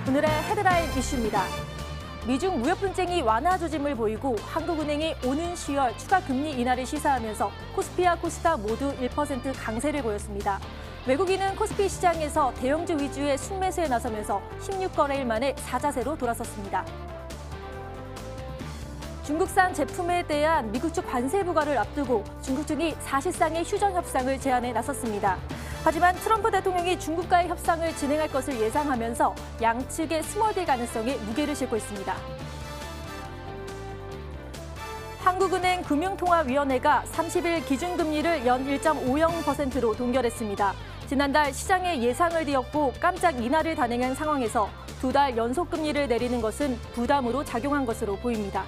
오늘의 헤드라인 이슈입니다. 미중 무역 분쟁이 완화 조짐을 보이고 한국은행이 오는 10월 추가 금리 인하를 시사하면서 코스피와 코스닥 모두 1% 강세를 보였습니다. 외국인은 코스피 시장에서 대형주 위주의 순매수에 나서면서 16거래일 만에 사자세로 돌아섰습니다. 중국산 제품에 대한 미국 측 관세 부과를 앞두고 중국 측이 사실상의 휴전 협상을 제안에 나섰습니다. 하지만 트럼프 대통령이 중국과의 협상을 진행할 것을 예상하면서 양측의 스몰딜 가능성에 무게를 싣고 있습니다. 한국은행 금융통화위원회가 30일 기준금리를 연 1.50%로 동결했습니다. 지난달 시장의 예상을 뒤엎고 깜짝 인하를 단행한 상황에서 2달 연속 금리를 내리는 것은 부담으로 작용한 것으로 보입니다.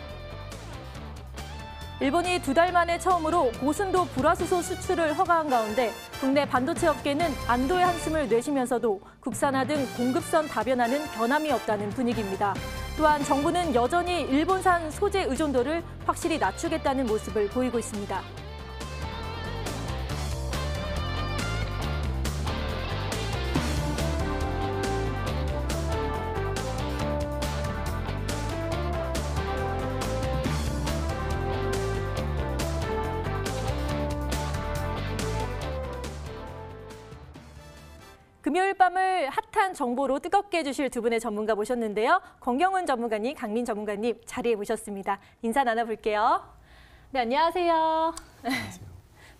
일본이 2달 만에 처음으로 고순도 불화수소 수출을 허가한 가운데 국내 반도체 업계는 안도의 한숨을 내쉬면서도 국산화 등 공급선 다변화는 변함이 없다는 분위기입니다. 또한 정부는 여전히 일본산 소재 의존도를 확실히 낮추겠다는 모습을 보이고 있습니다. 금요일 밤을 핫한 정보로 뜨겁게 해주실 두 분의 전문가 모셨는데요. 권경훈 전문가님, 강민 전문가님 자리에 모셨습니다. 인사 나눠볼게요. 네, 안녕하세요. 안녕하세요.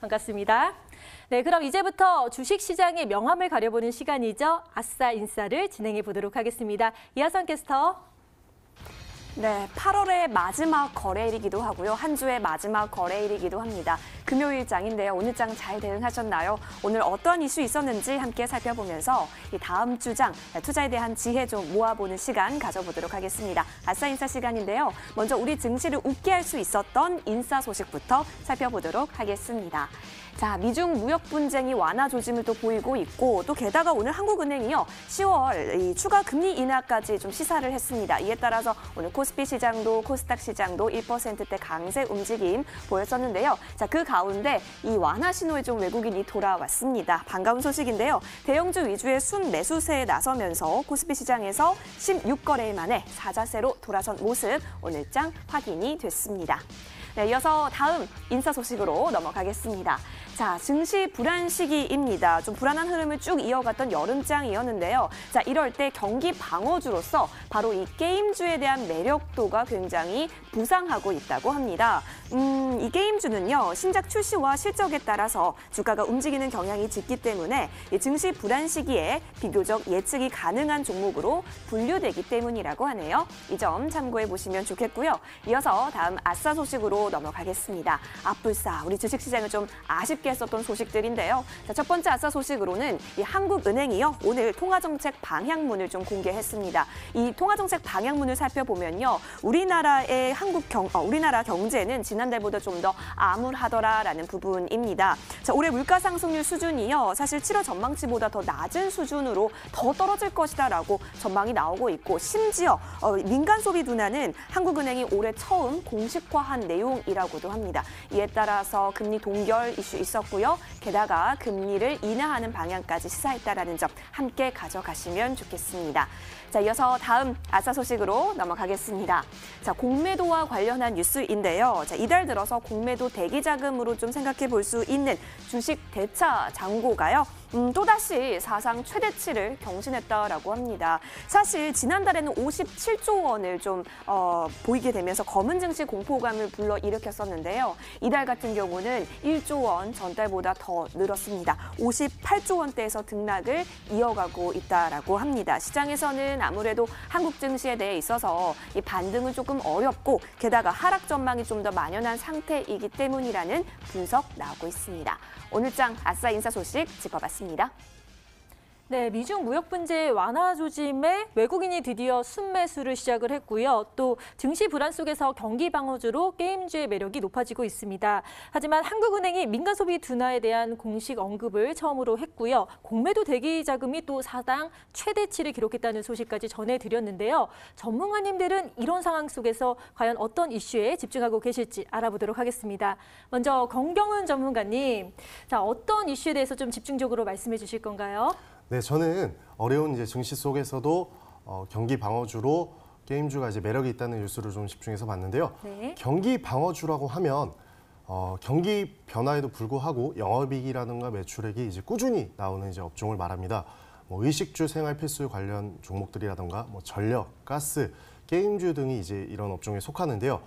반갑습니다. 네, 그럼 이제부터 주식시장의 명암을 가려보는 시간이죠. 아싸 인싸를 진행해 보도록 하겠습니다. 이하선 캐스터. 네, 8월의 마지막 거래일이기도 하고요. 한 주의 마지막 거래일이기도 합니다. 금요일장인데요. 오늘 장 잘 대응하셨나요? 오늘 어떤 이슈 있었는지 함께 살펴보면서 이 다음 주장 투자에 대한 지혜 좀 모아보는 시간 가져보도록 하겠습니다. 아싸 인싸 시간인데요. 먼저 우리 증시를 웃게 할 수 있었던 인싸 소식부터 살펴보도록 하겠습니다. 자, 미중 무역 분쟁이 완화 조짐을 또 보이고 있고 또 게다가 오늘 한국은행이요. 10월 이 추가 금리 인하까지 좀 시사를 했습니다. 이에 따라서 오늘 코스피 시장도 코스닥 시장도 1%대 강세 움직임 보였었는데요. 자, 그 가운데 이 완화 신호에 좀 외국인이 돌아왔습니다. 반가운 소식인데요. 대형주 위주의 순매수세에 나서면서 코스피 시장에서 16거래일 만에 사자세로 돌아선 모습 오늘 장 확인이 됐습니다. 네, 이어서 다음 인사 소식으로 넘어가겠습니다. 자, 증시 불안 시기입니다. 좀 불안한 흐름을 쭉 이어갔던 여름장이었는데요. 자, 이럴 때 경기 방어주로서 바로 이 게임주에 대한 매력도가 굉장히 부상하고 있다고 합니다. 이 게임주는요, 신작 출시와 실적에 따라서 주가가 움직이는 경향이 짙기 때문에 이 증시 불안 시기에 비교적 예측이 가능한 종목으로 분류되기 때문이라고 하네요. 이 점 참고해 보시면 좋겠고요. 이어서 다음 아싸 소식으로 넘어가겠습니다. 아뿔싸, 우리 주식시장을 좀 아쉽게 했었던 소식들인데요. 자, 첫 번째 아싸 소식으로는 이 한국은행이요, 오늘 통화정책 방향문을 좀 공개했습니다. 이 통화정책 방향문을 살펴보면요, 우리나라의 우리나라 경제는 지난달보다 좀 더 암울하더라라는 부분입니다. 자, 올해 물가 상승률 수준이요, 사실 7월 전망치보다 더 낮은 수준으로 더 떨어질 것이다라고 전망이 나오고 있고, 심지어 민간 소비 둔화는 한국은행이 올해 처음 공식화한 내용이라고도 합니다. 이에 따라서 금리 동결 이슈 있었고요. 게다가 금리를 인하하는 방향까지 시사했다라는 점 함께 가져가시면 좋겠습니다. 자, 이어서 다음 아싸 소식으로 넘어가겠습니다. 자, 공매도와 관련한 뉴스인데요. 자, 이달 들어서 공매도 대기 자금으로 좀 생각해 볼 수 있는 주식 대차 잔고가요. 또다시 사상 최대치를 경신했다라고 합니다. 사실 지난달에는 57조 원을 좀 보이게 되면서 검은 증시 공포감을 불러일으켰었는데요. 이달 같은 경우는 1조 원 전달보다 더 늘었습니다. 58조 원대에서 등락을 이어가고 있다라고 합니다. 시장에서는 아무래도 한국 증시에 대해 있어서 이 반등은 조금 어렵고 게다가 하락 전망이 좀 더 만연한 상태이기 때문이라는 분석 나오고 있습니다. 오늘 장 아싸 인사 소식 짚어봤습니다. 네, 미중 무역 분쟁 완화 조짐에 외국인이 드디어 순매수를 시작을 했고요. 또 증시 불안 속에서 경기 방어주로 게임주의 매력이 높아지고 있습니다. 하지만 한국은행이 민간 소비 둔화에 대한 공식 언급을 처음으로 했고요. 공매도 대기 자금이 또 사상 최대치를 기록했다는 소식까지 전해드렸는데요. 전문가님들은 이런 상황 속에서 과연 어떤 이슈에 집중하고 계실지 알아보도록 하겠습니다. 먼저 권경훈 전문가님, 자, 어떤 이슈에 대해서 좀 집중적으로 말씀해 주실 건가요? 네, 저는 어려운 증시 속에서도 경기 방어주로 게임주가 이제 매력이 있다는 뉴스를 좀 집중해서 봤는데요. 네. 경기 방어주라고 하면 경기 변화에도 불구하고 영업이익이라든가 매출액이 이제 꾸준히 나오는 이제 업종을 말합니다. 뭐 의식주, 생활 필수 관련 종목들이라든가 뭐 전력, 가스, 게임주 등이 이제 이런 업종에 속하는데요.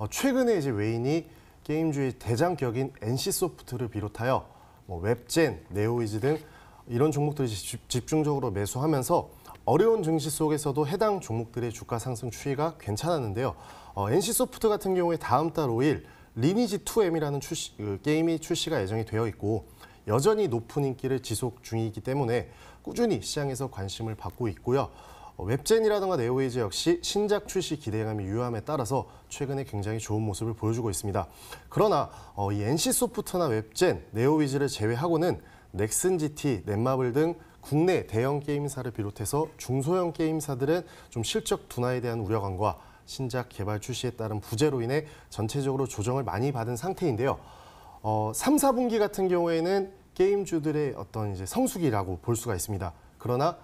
최근에 이제 외인이 게임주의 대장격인 NC소프트를 비롯하여 뭐 웹젠, 네오이즈 등 이런 종목들을 집중적으로 매수하면서 어려운 증시 속에서도 해당 종목들의 주가 상승 추이가 괜찮았는데요. NC소프트 같은 경우에 다음 달 5일 리니지2M이라는 게임이 출시가 예정이 되어 있고 여전히 높은 인기를 지속 중이기 때문에 꾸준히 시장에서 관심을 받고 있고요. 웹젠이라든가 네오이즈 역시 신작 출시 기대감이 유효함에 따라서 최근에 굉장히 좋은 모습을 보여주고 있습니다. 그러나 이 NC소프트나 웹젠, 네오이즈를 제외하고는 넥슨GT, 넷마블 등 국내 대형 게임사를 비롯해서 중소형 게임사들은 좀 실적 둔화에 대한 우려감과 신작 개발 출시에 따른 부재로 인해 전체적으로 조정을 많이 받은 상태인데요. 3, 4분기 같은 경우에는 게임주들의 어떤 이제 성수기라고 볼 수가 있습니다. 그러나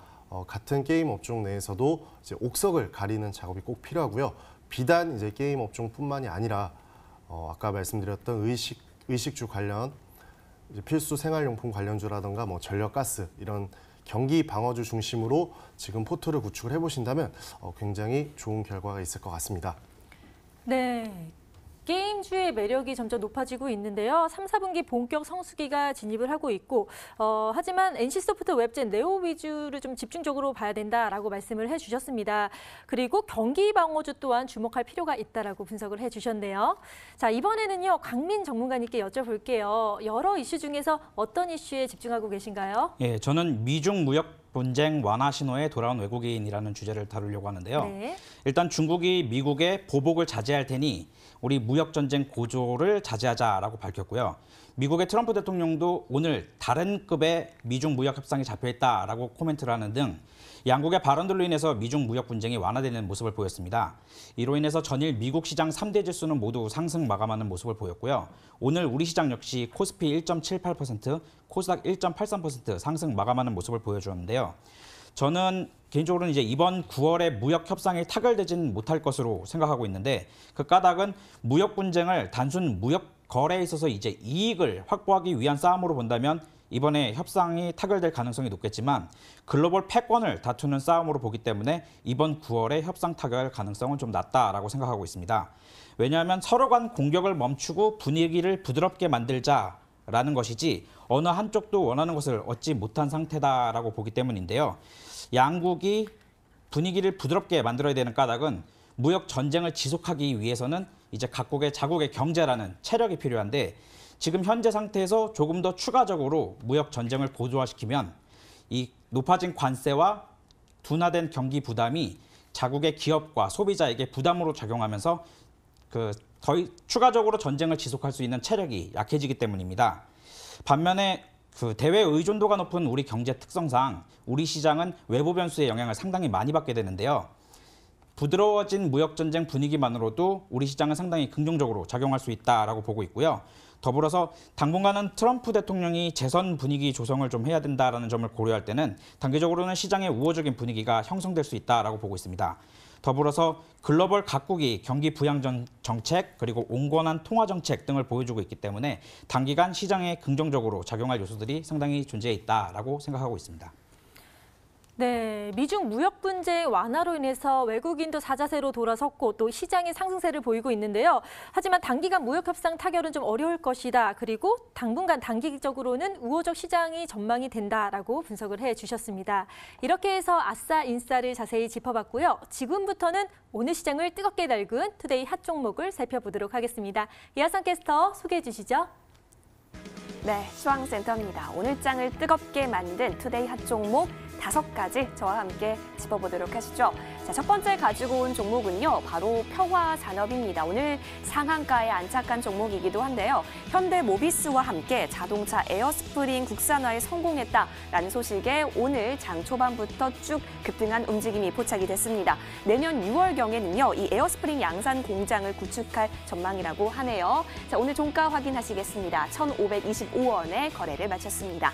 같은 게임 업종 내에서도 이제 옥석을 가리는 작업이 꼭 필요하고요. 비단 이제 게임 업종뿐만이 아니라 아까 말씀드렸던 의식주 관련 이제 필수 생활용품 관련주라든가 뭐 전력, 가스 이런 경기 방어주 중심으로 지금 포트를 구축을 해보신다면 굉장히 좋은 결과가 있을 것 같습니다. 네. 게임주의 매력이 점점 높아지고 있는데요. 3, 4분기 본격 성수기가 진입을 하고 있고 하지만 NC소프트, 웹젠, 네오위즈를 좀 집중적으로 봐야 된다라고 말씀을 해주셨습니다. 그리고 경기 방어주 또한 주목할 필요가 있다라고 분석을 해주셨네요. 자, 이번에는요. 강민 전문가님께 여쭤볼게요. 여러 이슈 중에서 어떤 이슈에 집중하고 계신가요? 예, 저는 미중 무역 분쟁 완화 신호에 돌아온 외국인이라는 주제를 다루려고 하는데요. 네. 일단 중국이 미국에 보복을 자제할 테니 우리 무역 전쟁 고조를 자제하자라고 밝혔고요. 미국의 트럼프 대통령도 오늘 다른 급의 미중 무역 협상이 잡혀있다라고 코멘트를 하는 등 양국의 발언들로 인해서 미중 무역 분쟁이 완화되는 모습을 보였습니다. 이로 인해서 전일 미국 시장 3대 지수는 모두 상승 마감하는 모습을 보였고요. 오늘 우리 시장 역시 코스피 1.78%, 코스닥 1.83% 상승 마감하는 모습을 보여주었는데요. 저는 개인적으로는 이제 이번 9월에 무역 협상이 타결되지는 못할 것으로 생각하고 있는데 그 까닭은 무역 분쟁을 단순 무역 거래에 있어서 이제 이익을 확보하기 위한 싸움으로 본다면 이번에 협상이 타결될 가능성이 높겠지만 글로벌 패권을 다투는 싸움으로 보기 때문에 이번 9월에 협상 타결 가능성은 좀 낮다라고 생각하고 있습니다. 왜냐하면 서로 간 공격을 멈추고 분위기를 부드럽게 만들자라는 것이지 어느 한쪽도 원하는 것을 얻지 못한 상태다라고 보기 때문인데요. 양국이 분위기를 부드럽게 만들어야 되는 까닭은 무역 전쟁을 지속하기 위해서는 이제 각국의 자국의 경제라는 체력이 필요한데 지금 현재 상태에서 조금 더 추가적으로 무역 전쟁을 고조화시키면 이 높아진 관세와 둔화된 경기 부담이 자국의 기업과 소비자에게 부담으로 작용하면서 더 추가적으로 전쟁을 지속할 수 있는 체력이 약해지기 때문입니다. 반면에 대외 의존도가 높은 우리 경제 특성상 우리 시장은 외부 변수의 영향을 상당히 많이 받게 되는데요. 부드러워진 무역 전쟁 분위기만으로도 우리 시장은 상당히 긍정적으로 작용할 수 있다라고 보고 있고요. 더불어서 당분간은 트럼프 대통령이 재선 분위기 조성을 좀 해야 된다라는 점을 고려할 때는 단기적으로는 시장의 우호적인 분위기가 형성될 수 있다라고 보고 있습니다. 더불어서 글로벌 각국이 경기 부양 정책 그리고 온건한 통화 정책 등을 보여주고 있기 때문에 단기간 시장에 긍정적으로 작용할 요소들이 상당히 존재해 있다라고 생각하고 있습니다. 네, 미중 무역 분쟁 완화로 인해서 외국인도 사자세로 돌아섰고 또 시장의 상승세를 보이고 있는데요. 하지만 단기간 무역 협상 타결은 좀 어려울 것이다. 그리고 당분간 단기적으로는 우호적 시장이 전망이 된다라고 분석을 해주셨습니다. 이렇게 해서 아싸 인싸를 자세히 짚어봤고요. 지금부터는 오늘 시장을 뜨겁게 달군 투데이 핫 종목을 살펴보도록 하겠습니다. 이하선 캐스터 소개해 주시죠. 네, 수황센터입니다. 오늘 장을 뜨겁게 만든 투데이 핫 종목 5가지 저와 함께 짚어보도록 하시죠. 자, 첫 번째 가지고 온 종목은요. 바로 평화산업입니다. 오늘 상한가에 안착한 종목이기도 한데요. 현대모비스와 함께 자동차 에어스프링 국산화에 성공했다라는 소식에 오늘 장 초반부터 쭉 급등한 움직임이 포착이 됐습니다. 내년 6월경에는요. 이 에어스프링 양산 공장을 구축할 전망이라고 하네요. 자, 오늘 종가 확인하시겠습니다. 1,525원에 거래를 마쳤습니다.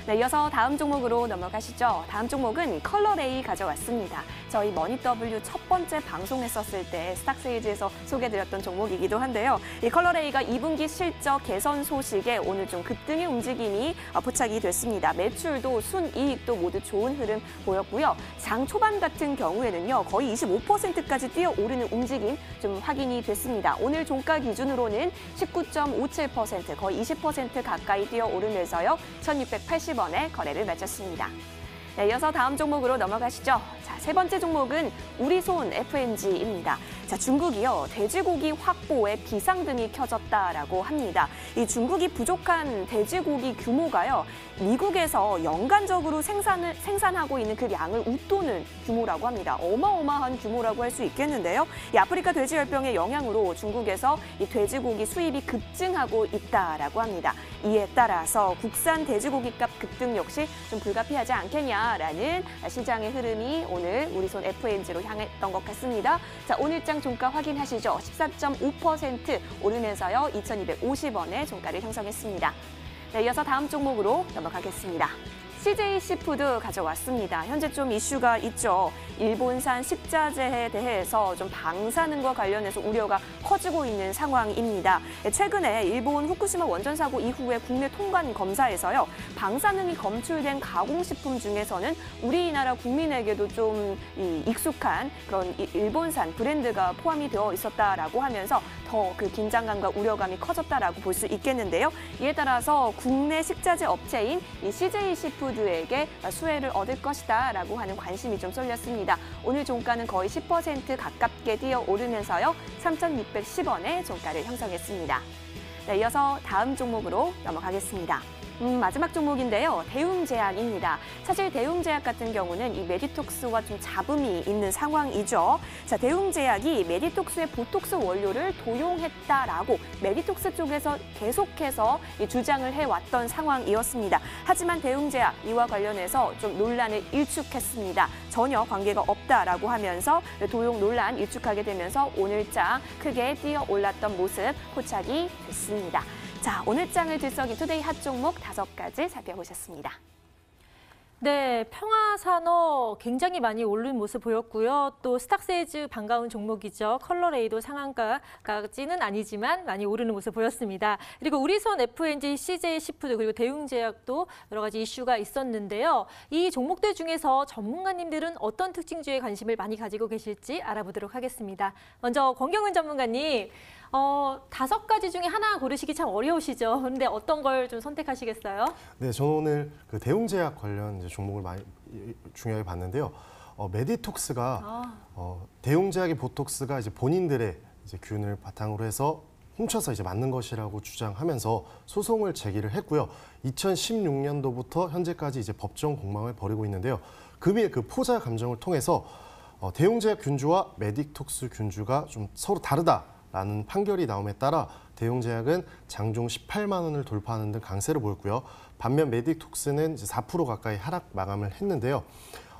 네, 이어서 다음 종목으로 넘어가시죠. 다음 종목은 컬러레이 가져왔습니다. 저희 머니W 첫 번째 방송했었을 때 스탁세일즈에서 소개드렸던 종목이기도 한데요. 이 컬러레이가 2분기 실적 개선 소식에 오늘 좀 급등의 움직임이 포착이 됐습니다. 매출도 순이익도 모두 좋은 흐름 보였고요. 장 초반 같은 경우에는요, 거의 25%까지 뛰어오르는 움직임 좀 확인이 됐습니다. 오늘 종가 기준으로는 19.57%, 거의 20% 가까이 뛰어오르면서요, 1,680원에 거래를 마쳤습니다. 네, 이어서 다음 종목으로 넘어가시죠. 자, 세 번째 종목은 우리손 FNG입니다. 자, 중국이요, 돼지고기 확보에 비상등이 켜졌다라고 합니다. 이 중국이 부족한 돼지고기 규모가요, 미국에서 연간적으로 생산하고 있는 그 양을 웃도는 규모라고 합니다. 어마어마한 규모라고 할 수 있겠는데요. 이 아프리카 돼지열병의 영향으로 중국에서 이 돼지고기 수입이 급증하고 있다라고 합니다. 이에 따라서 국산 돼지고기 값 급등 역시 좀 불가피하지 않겠냐라는 시장의 흐름이 오늘 우리손 FNG로 향했던 것 같습니다. 자, 오늘장 종가 확인하시죠. 14.5% 오르면서요, 2,250원의 종가를 형성했습니다. 네, 이어서 다음 종목으로 넘어가겠습니다. CJ 시푸드 가져왔습니다. 현재 좀 이슈가 있죠. 일본산 식자재에 대해서 좀 방사능과 관련해서 우려가 커지고 있는 상황입니다. 최근에 일본 후쿠시마 원전 사고 이후에 국내 통관 검사에서요, 방사능이 검출된 가공식품 중에서는 우리나라 국민에게도 좀 익숙한 그런 일본산 브랜드가 포함이 되어 있었다라고 하면서 더 그 긴장감과 우려감이 커졌다라고 볼 수 있겠는데요. 이에 따라서 국내 식자재 업체인 이 CJ 시푸드에게 수혜를 얻을 것이다라고 하는 관심이 좀 쏠렸습니다. 오늘 종가는 거의 10% 가깝게 뛰어오르면서요, 3,610원의 종가를 형성했습니다. 네, 이어서 다음 종목으로 넘어가겠습니다. 마지막 종목인데요. 대웅제약입니다. 사실 대웅제약 같은 경우는 이 메디톡스와 좀 잡음이 있는 상황이죠. 자, 대웅제약이 메디톡스의 보톡스 원료를 도용했다라고 메디톡스 쪽에서 계속해서 주장을 해왔던 상황이었습니다. 하지만 대웅제약 이와 관련해서 좀 논란을 일축했습니다. 전혀 관계가 없다라고 하면서 도용 논란 일축하게 되면서 오늘장 크게 뛰어올랐던 모습 포착이 됐습니다. 자, 오늘 장을 들썩인 투데이 핫 종목 5가지 살펴보셨습니다. 네, 평화산업 굉장히 많이 오른 모습 보였고요. 또 스탁세일즈 반가운 종목이죠. 컬러레이도 상한가까지는 아니지만 많이 오르는 모습 보였습니다. 그리고 우리손 FNG, CJ 시푸드 그리고 대웅제약도 여러 가지 이슈가 있었는데요. 이 종목들 중에서 전문가님들은 어떤 특징주에 관심을 많이 가지고 계실지 알아보도록 하겠습니다. 먼저 권경은 전문가님. 5가지 중에 하나 고르시기 참 어려우시죠. 그런데 어떤 걸 좀 선택하시겠어요? 네, 저는 오늘 그 대웅제약 관련 이제 종목을 많이 중요하게 봤는데요. 메디톡스가 대웅제약의 보톡스가 이제 본인들의 이제 균을 바탕으로 해서 훔쳐서 이제 맞는 것이라고 주장하면서 소송을 제기를 했고요. 2016년도부터 현재까지 이제 법정 공방을 벌이고 있는데요. 금일 그 포자 감정을 통해서 대웅제약 균주와 메디톡스 균주가 좀 서로 다르다라는 판결이 나옴에 따라 대웅제약은 장중 18만 원을 돌파하는 등 강세를 보였고요. 반면 메디톡스는 이제 4% 가까이 하락 마감을 했는데요.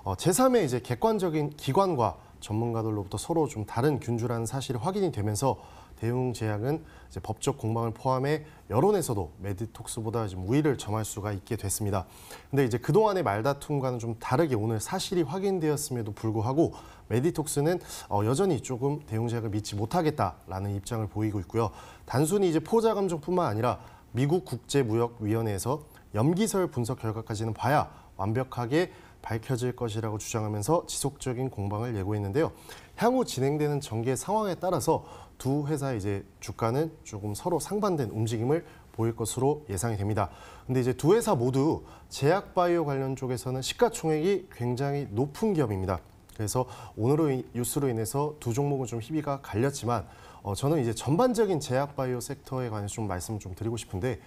제3의 이제 객관적인 기관과 전문가들로부터 서로 좀 다른 균주라는 사실이 확인이 되면서 대웅제약은 이제 법적 공방을 포함해 여론에서도 메디톡스보다 좀 우위를 점할 수가 있게 됐습니다. 근데 이제 그동안의 말다툼과는 좀 다르게 오늘 사실이 확인되었음에도 불구하고 메디톡스는 여전히 조금 대웅제약을 믿지 못하겠다라는 입장을 보이고 있고요. 단순히 이제 포자 감정뿐만 아니라 미국 국제무역위원회에서 염기설 분석 결과까지는 봐야 완벽하게 밝혀질 것이라고 주장하면서 지속적인 공방을 예고했는데요. 향후 진행되는 전개 상황에 따라서 두 회사의 이제 주가는 조금 서로 상반된 움직임을 보일 것으로 예상이 됩니다. 근데 이제 두 회사 모두 제약바이오 관련 쪽에서는 시가총액이 굉장히 높은 기업입니다. 그래서 오늘의 뉴스로 인해서 두 종목은 좀 희비가 갈렸지만 저는 이제 전반적인 제약바이오 섹터에 관해서 좀 말씀을 좀 드리고 싶은데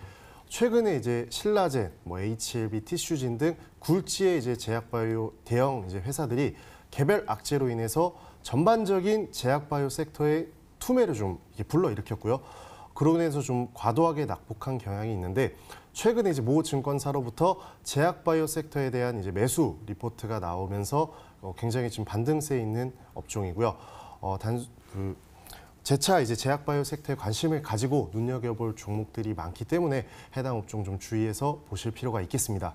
최근에 이제 신라젠, HLB, 티슈진 등 굴지의 이제 제약바이오 대형 이제 회사들이 개별 악재로 인해서 전반적인 제약바이오 섹터의 투매를 좀 불러일으켰고요. 그로 인해서 좀 과도하게 낙폭한 경향이 있는데 최근에 이제 모 증권사로부터 제약바이오 섹터에 대한 이제 매수 리포트가 나오면서 굉장히 지금 반등세에 있는 업종이고요. 재차 이제 제약바이오 섹터에 관심을 가지고 눈여겨볼 종목들이 많기 때문에 해당 업종 좀 주의해서 보실 필요가 있겠습니다.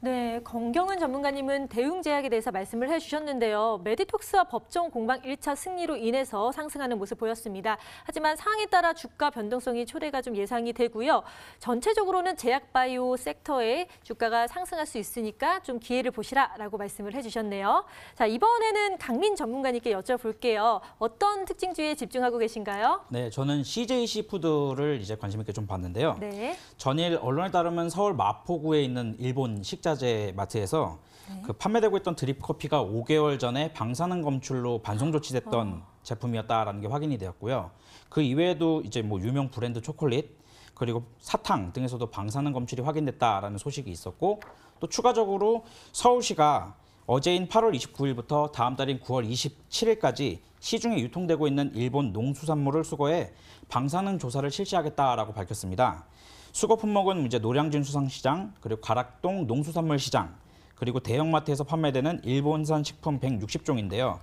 네, 권경은 전문가님은 대웅제약에 대해서 말씀을 해주셨는데요. 메디톡스와 법정 공방 1차 승리로 인해서 상승하는 모습 보였습니다. 하지만 상황에 따라 주가 변동성이 초래가 좀 예상이 되고요. 전체적으로는 제약바이오 섹터의 주가가 상승할 수 있으니까 좀 기회를 보시라라고 말씀을 해주셨네요. 자, 이번에는 강민 전문가님께 여쭤볼게요. 어떤 특징주에 집중하고 계신가요? 네, 저는 CJC푸드를 이제 관심 있게 좀 봤는데요. 네. 전일 언론에 따르면 서울 마포구에 있는 일본 식자재 마트에서 그 판매되고 있던 드립커피가 5개월 전에 방사능 검출로 반송 조치됐던 제품이었다라는 게 확인이 되었고요. 그 이외에도 이제 뭐 유명 브랜드 초콜릿 그리고 사탕 등에서도 방사능 검출이 확인됐다라는 소식이 있었고 또 추가적으로 서울시가 어제인 8월 29일부터 다음 달인 9월 27일까지 시중에 유통되고 있는 일본 농수산물을 수거해 방사능 조사를 실시하겠다라고 밝혔습니다. 수거 품목은 이제 노량진 수산시장, 그리고 가락동 농수산물 시장, 그리고 대형마트에서 판매되는 일본산 식품 160종인데요.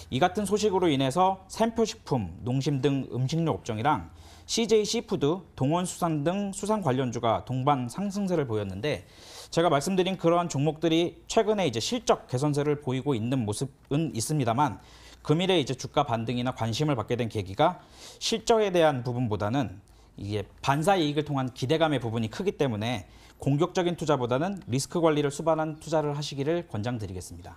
이 같은 소식으로 인해서 샘표식품, 농심 등 음식료 업종이랑 CJC푸드, 동원수산 등 수산 관련주가 동반 상승세를 보였는데 제가 말씀드린 그러한 종목들이 최근에 이제 실적 개선세를 보이고 있는 모습은 있습니다만 금일에 이제 주가 반등이나 관심을 받게 된 계기가 실적에 대한 부분보다는 이게 반사 이익을 통한 기대감의 부분이 크기 때문에 공격적인 투자보다는 리스크 관리를 수반한 투자를 하시기를 권장드리겠습니다.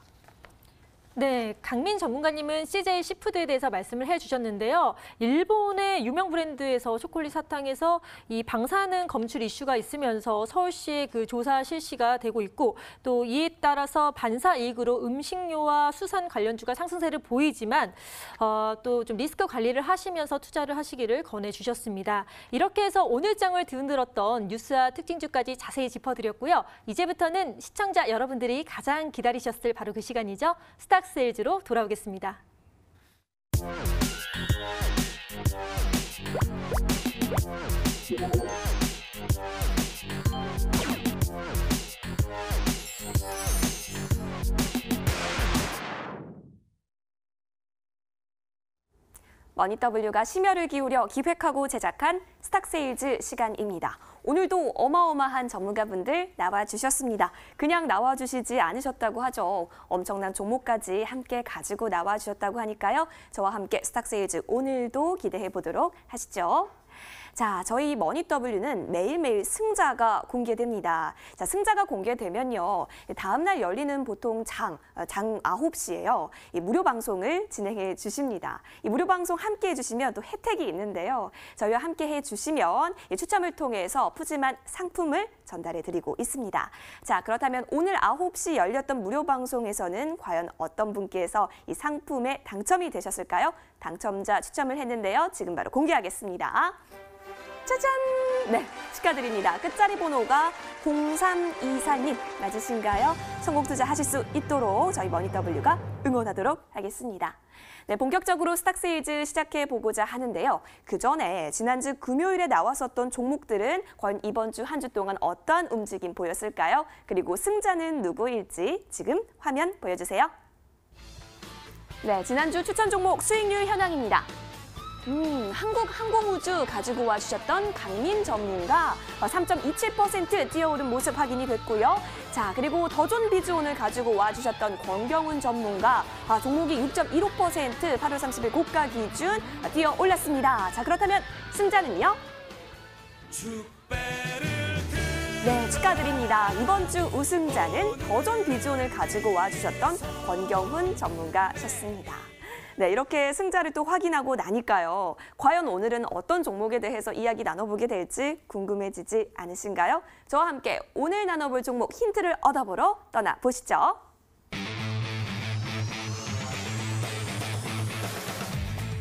네, 강민 전문가님은 CJ 시푸드에 대해서 말씀을 해주셨는데요. 일본의 유명 브랜드에서 초콜릿 사탕에서 이 방사능 검출 이슈가 있으면서 서울시의 그 조사 실시가 되고 있고 또 이에 따라서 반사 이익으로 음식료와 수산 관련주가 상승세를 보이지만 또 좀 리스크 관리를 하시면서 투자를 하시기를 권해주셨습니다. 이렇게 해서 오늘 장을 뒤흔들었던 뉴스와 특징주까지 자세히 짚어드렸고요. 이제부터는 시청자 여러분들이 가장 기다리셨을 바로 그 시간이죠. 스탁스세일즈로 돌아오겠습니다. 머니W가 심혈을 기울여 기획하고 제작한 스탁세일즈 시간입니다. 오늘도 어마어마한 전문가분들 나와주셨습니다. 그냥 나와주시지 않으셨다고 하죠. 엄청난 종목까지 함께 가지고 나와주셨다고 하니까요. 저와 함께 스탁세일즈 오늘도 기대해 보도록 하시죠. 자, 저희 머니W는 매일매일 승자가 공개됩니다. 자, 승자가 공개되면요. 다음 날 열리는 보통 장 9시에요. 이 무료 방송을 진행해 주십니다. 이 무료 방송 함께 해주시면 또 혜택이 있는데요. 저희와 함께 해주시면 이 추첨을 통해서 푸짐한 상품을 전달해 드리고 있습니다. 자, 그렇다면 오늘 9시 열렸던 무료 방송에서는 과연 어떤 분께서 이 상품에 당첨이 되셨을까요? 당첨자 추첨을 했는데요. 지금 바로 공개하겠습니다. 짜잔! 네, 축하드립니다. 끝자리 번호가 0324님 맞으신가요? 성공 투자하실 수 있도록 저희 머니W가 응원하도록 하겠습니다. 네, 본격적으로 스탁세일즈 시작해 보고자 하는데요. 그 전에 지난주 금요일에 나왔었던 종목들은 과연 이번 주 한 주 동안 어떠한 움직임 보였을까요? 그리고 승자는 누구일지 지금 화면 보여주세요. 네, 지난주 추천 종목 수익률 현황입니다. 한국항공우주 가지고 와주셨던 강민 전문가 3.27% 뛰어오른 모습 확인이 됐고요. 자, 그리고 더존비즈온을 가지고 와주셨던 권경훈 전문가 종목이 6.15% 8월 30일 고가 기준 뛰어 올랐습니다. 자, 그렇다면 승자는요? 네, 축하드립니다. 이번 주 우승자는 더존비즈온을 가지고 와주셨던 권경훈 전문가셨습니다. 네, 이렇게 승자를 또 확인하고 나니까요. 과연 오늘은 어떤 종목에 대해서 이야기 나눠보게 될지 궁금해지지 않으신가요? 저와 함께 오늘 나눠볼 종목 힌트를 얻어보러 떠나보시죠.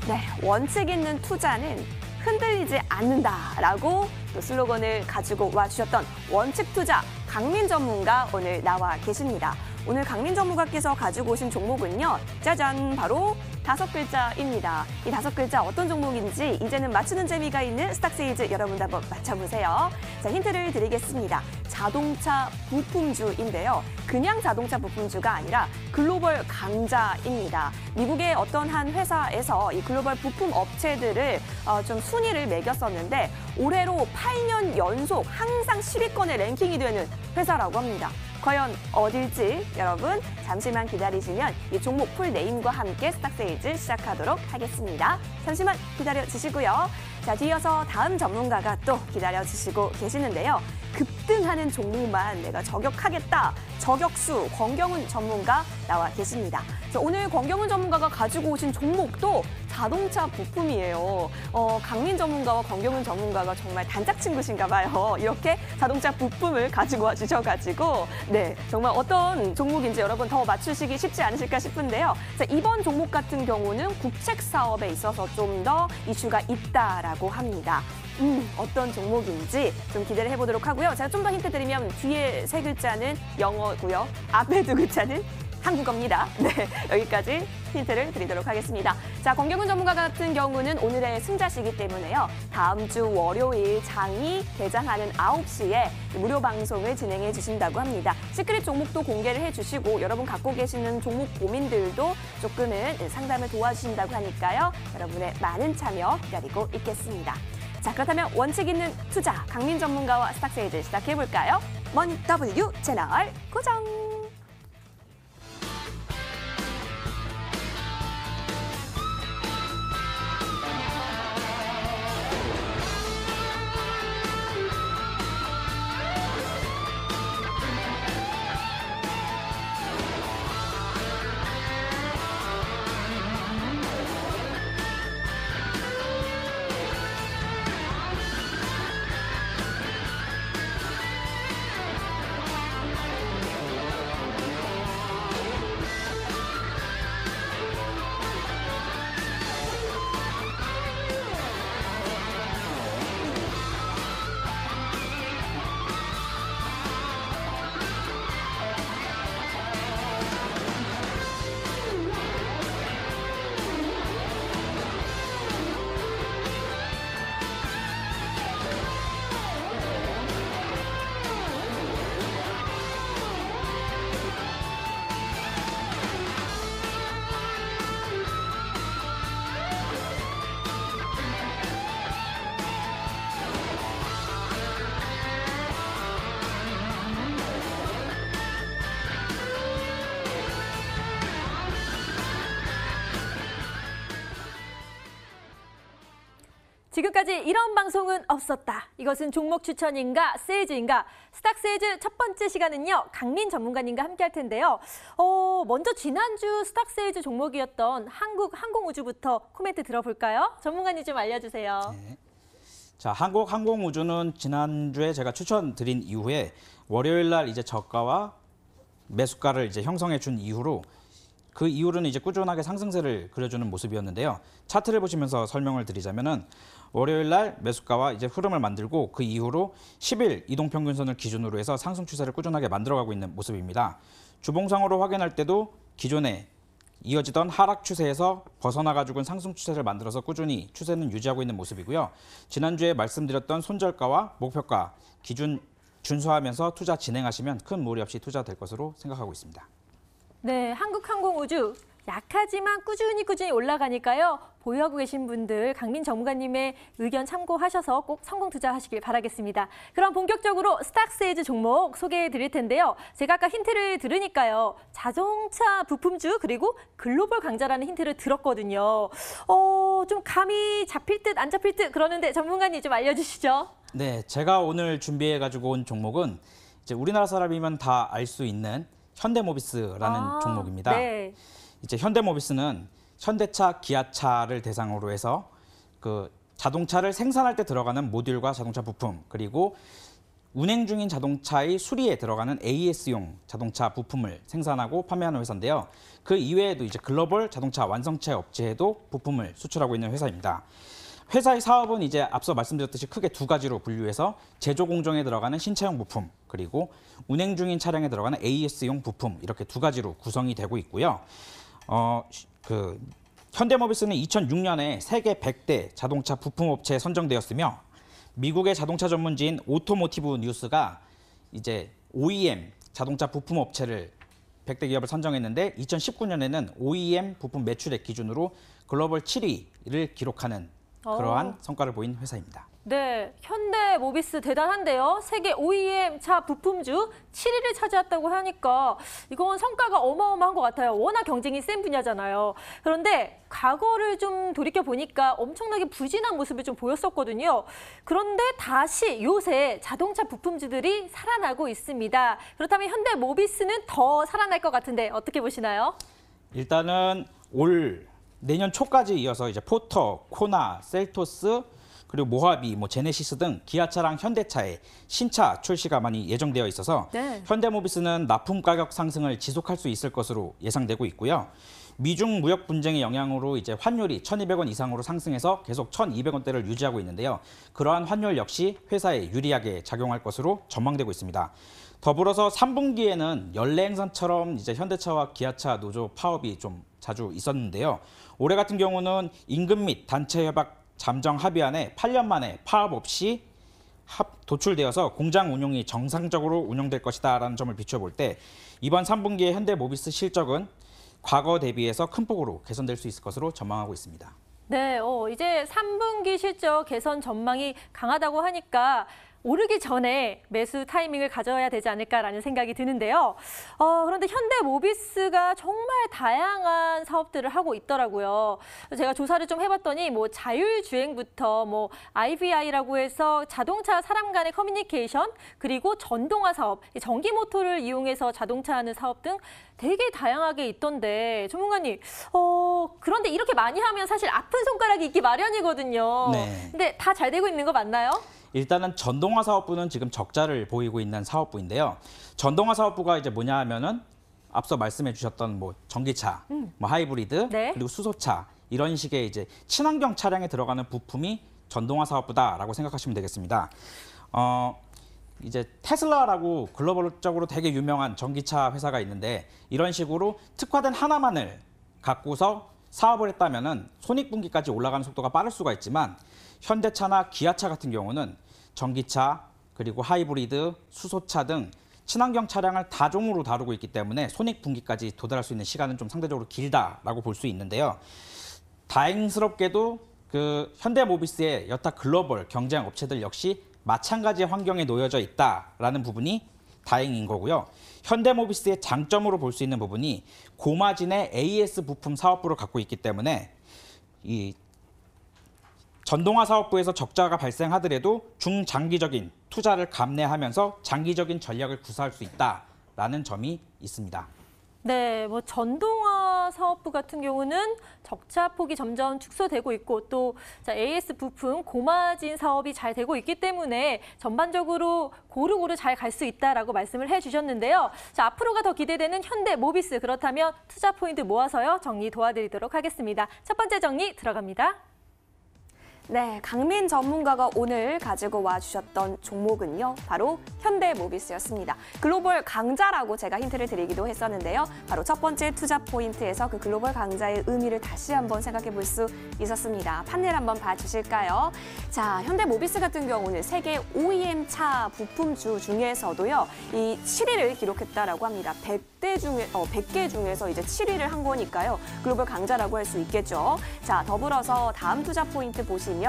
네, 원칙 있는 투자는 흔들리지 않는다라고 또 슬로건을 가지고 와주셨던 원칙 투자 강민 전문가 오늘 나와 계십니다. 오늘 강민 전문가께서 가지고 오신 종목은요. 짜잔! 바로 5글자입니다. 이 5글자 어떤 종목인지 이제는 맞추는 재미가 있는 스탁세일즈 여러분도 한번 맞춰보세요. 자, 힌트를 드리겠습니다. 자동차 부품주인데요. 그냥 자동차 부품주가 아니라 글로벌 강자입니다. 미국의 어떤 한 회사에서 이 글로벌 부품 업체들을 좀 순위를 매겼었는데 올해로 8년 연속 항상 10위권에 랭킹이 되는 회사라고 합니다. 과연 어딜지 여러분 잠시만 기다리시면 이 종목 풀네임과 함께 스탁세이즈 시작하도록 하겠습니다. 잠시만 기다려주시고요. 자, 뒤이어서 다음 전문가가 또 기다려주시고 계시는데요. 급등하는 종목만 내가 저격하겠다. 저격수 권경훈 전문가 나와 계십니다. 자, 오늘 권경훈 전문가가 가지고 오신 종목도 자동차 부품이에요. 강민 전문가와 권경훈 전문가가 정말 단짝 친구신가 봐요. 이렇게 자동차 부품을 가지고 와 주셔가지고 네, 정말 어떤 종목인지 여러분 더 맞추시기 쉽지 않으실까 싶은데요. 자, 이번 종목 같은 경우는 국책 사업에 있어서 좀 더 이슈가 있다라고 합니다. 어떤 종목인지 좀 기대를 해보도록 하고요. 제가 좀 더 힌트 드리면 뒤에 세 글자는 영어고요. 앞에 두 글자는 한국어입니다. 네, 여기까지 힌트를 드리도록 하겠습니다. 자, 권경훈 전문가 같은 경우는 오늘의 승자시기 때문에요. 다음 주 월요일 장이 개장하는 9시에 무료 방송을 진행해 주신다고 합니다. 시크릿 종목도 공개를 해주시고 여러분 갖고 계시는 종목 고민들도 조금은 상담을 도와주신다고 하니까요. 여러분의 많은 참여 기다리고 있겠습니다. 자, 그렇다면 원칙 있는 투자 강민 전문가와 스탁세이즈 시작해볼까요? 먼 W 채널 고정! 지금까지 이런 방송은 없었다. 이것은 종목 추천인가 세이즈인가. 스탁세이즈 첫 번째 시간은요. 강민 전문가님과 함께 할 텐데요. 먼저 지난주 스탁세이즈 종목이었던 한국항공우주부터 코멘트 들어볼까요? 전문가님 좀 알려주세요. 네. 자, 한국항공우주는 지난주에 제가 추천드린 이후에 월요일 날 이제 저가와 매수가를 이제 형성해 준 이후로 그 이후로는 이제 꾸준하게 상승세를 그려주는 모습이었는데요. 차트를 보시면서 설명을 드리자면은 월요일 날 매수가와 이제 흐름을 만들고 그 이후로 10일 이동평균선을 기준으로 해서 상승 추세를 꾸준하게 만들어가고 있는 모습입니다. 주봉상으로 확인할 때도 기존에 이어지던 하락 추세에서 벗어나가지고 상승 추세를 만들어서 꾸준히 추세는 유지하고 있는 모습이고요. 지난주에 말씀드렸던 손절가와 목표가 기준 준수하면서 투자 진행하시면 큰 무리 없이 투자될 것으로 생각하고 있습니다. 네, 한국항공우주 약하지만 꾸준히 올라가니까요. 보유하고 계신 분들 강민 전문가님의 의견 참고하셔서 꼭 성공 투자하시길 바라겠습니다. 그럼 본격적으로 스탁세이즈 종목 소개해 드릴 텐데요. 제가 아까 힌트를 들으니까요. 자동차 부품주 그리고 글로벌 강자라는 힌트를 들었거든요. 좀 감이 잡힐 듯 안 잡힐 듯 그러는데 전문가님 좀 알려주시죠. 네, 제가 오늘 준비해 가지고 온 종목은 이제 우리나라 사람이면 다 알 수 있는 현대모비스라는 종목입니다. 네. 이제 현대모비스는 현대차, 기아차를 대상으로 해서 그 자동차를 생산할 때 들어가는 모듈과 자동차 부품 그리고 운행 중인 자동차의 수리에 들어가는 AS용 자동차 부품을 생산하고 판매하는 회사인데요. 그 이외에도 이제 글로벌 자동차 완성체 업체에도 부품을 수출하고 있는 회사입니다. 회사의 사업은 이제 앞서 말씀드렸듯이 크게 두 가지로 분류해서 제조 공정에 들어가는 신차용 부품 그리고 운행 중인 차량에 들어가는 AS용 부품 이렇게 두 가지로 구성이 되고 있고요. 현대모비스는 2006년에 세계 100대 자동차 부품 업체에 선정되었으며 미국의 자동차 전문지인 오토모티브 뉴스가 이제 OEM 자동차 부품 업체를 100대 기업을 선정했는데 2019년에는 OEM 부품 매출액 기준으로 글로벌 7위를 기록하는 그러한 성과를 보인 회사입니다. 네, 현대모비스 대단한데요. 세계 OEM 차 부품주 7위를 차지했다고 하니까 이건 성과가 어마어마한 것 같아요. 워낙 경쟁이 센 분야잖아요. 그런데 과거를 좀 돌이켜보니까 엄청나게 부진한 모습을 좀 보였었거든요. 그런데 다시 요새 자동차 부품주들이 살아나고 있습니다. 그렇다면 현대모비스는 더 살아날 것 같은데 어떻게 보시나요? 일단은 내년 초까지 이어서 이제 포터, 코나, 셀토스, 그리고 모하비, 제네시스 등 기아차랑 현대차의 신차 출시가 많이 예정되어 있어서 네. 현대모비스는 납품 가격 상승을 지속할 수 있을 것으로 예상되고 있고요. 미중 무역 분쟁의 영향으로 이제 환율이 1,200원 이상으로 상승해서 계속 1,200원대를 유지하고 있는데요. 그러한 환율 역시 회사에 유리하게 작용할 것으로 전망되고 있습니다. 더불어서 3분기에는 연례 행사처럼 이제 현대차와 기아차 노조 파업이 좀 자주 있었는데요. 올해 같은 경우는 임금 및 단체 협약 잠정 합의안에 8년 만에 파업 없이 도출되어서 공장 운용이 정상적으로 운영될 것이다라는 점을 비춰볼 때 이번 3분기의 현대모비스 실적은 과거 대비해서 큰 폭으로 개선될 수 있을 것으로 전망하고 있습니다. 네, 이제 3분기 실적 개선 전망이 강하다고 하니까 오르기 전에 매수 타이밍을 가져야 되지 않을까라는 생각이 드는데요. 그런데 현대모비스가 정말 다양한 사업들을 하고 있더라고요. 제가 조사를 좀 해봤더니 자율주행부터 IVI라고 해서 자동차 사람 간의 커뮤니케이션, 그리고 전동화 사업, 전기 모터를 이용해서 자동차 하는 사업 등 되게 다양하게 있던데 전문가님, 그런데 이렇게 많이 하면 사실 아픈 손가락이 있기 마련이거든요. 네. 근데 다 잘 되고 있는 거 맞나요? 일단은 전동화 사업부는 지금 적자를 보이고 있는 사업부인데요. 전동화 사업부가 이제 뭐냐 하면은 앞서 말씀해 주셨던 전기차, 하이브리드, 네. 그리고 수소차 이런 식의 이제 친환경 차량에 들어가는 부품이 전동화 사업부다라고 생각하시면 되겠습니다. 이제 테슬라라고 글로벌적으로 되게 유명한 전기차 회사가 있는데 이런 식으로 특화된 하나만을 갖고서 사업을 했다면은 손익분기까지 올라가는 속도가 빠를 수가 있지만 현대차나 기아차 같은 경우는 전기차, 그리고 하이브리드, 수소차 등 친환경 차량을 다종으로 다루고 있기 때문에 손익분기까지 도달할 수 있는 시간은 좀 상대적으로 길다라고 볼 수 있는데요. 다행스럽게도 그 현대모비스의 여타 글로벌 경쟁 업체들 역시 마찬가지의 환경에 놓여져 있다라는 부분이 다행인 거고요. 현대모비스의 장점으로 볼 수 있는 부분이 고마진의 AS 부품 사업부를 갖고 있기 때문에 이 전동화 사업부에서 적자가 발생하더라도 중장기적인 투자를 감내하면서 장기적인 전략을 구사할 수 있다라는 점이 있습니다. 네, 전동화 사업부 같은 경우는 적자 폭이 점점 축소되고 있고 또 AS 부품 고마진 사업이 잘 되고 있기 때문에 전반적으로 고루고루 잘 갈 수 있다라고 말씀을 해주셨는데요. 자, 앞으로가 더 기대되는 현대모비스, 그렇다면 투자 포인트 모아서요 정리 도와드리도록 하겠습니다. 첫 번째 정리 들어갑니다. 네, 강민 전문가가 오늘 가지고 와주셨던 종목은요, 바로 현대모비스였습니다. 글로벌 강자라고 제가 힌트를 드리기도 했었는데요. 바로 첫 번째 투자 포인트에서 그 글로벌 강자의 의미를 다시 한번 생각해 볼 수 있었습니다. 판넬 한번 봐주실까요? 자, 현대모비스 같은 경우는 세계 OEM 차 부품주 중에서도요, 이 7위를 기록했다라고 합니다. 100개 중에서 이제 7위를 한 거니까요. 글로벌 강자라고 할 수 있겠죠. 자, 더불어서 다음 투자 포인트 보시면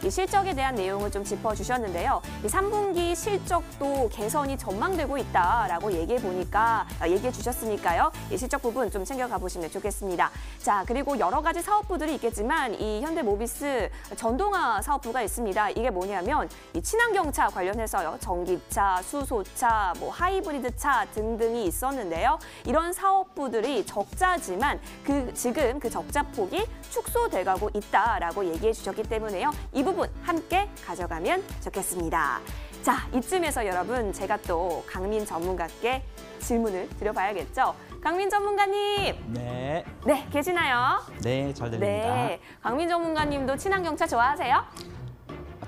이 실적에 대한 내용을 좀 짚어주셨는데요. 이 3분기 실적도 개선이 전망되고 있다라고 얘기해 주셨으니까요. 이 실적 부분 좀 챙겨가 보시면 좋겠습니다. 자, 그리고 여러 가지 사업부들이 있겠지만 이 현대모비스 전동화 사업부가 있습니다. 이게 뭐냐면 이 친환경차 관련해서요. 전기차, 수소차, 하이브리드 차 등등이 있었는데요. 이런 사업부들이 적자지만 지금 그 적자 폭이 축소돼가고 있다라고 얘기해 주셨기 때문에요. 이 부분 함께 가져가면 좋겠습니다. 자, 이쯤에서 여러분 제가 또 강민 전문가께 질문을 드려봐야겠죠. 강민 전문가님. 네. 네, 계시나요? 네, 잘 들립니다. 네, 강민 전문가님도 친환경차 좋아하세요?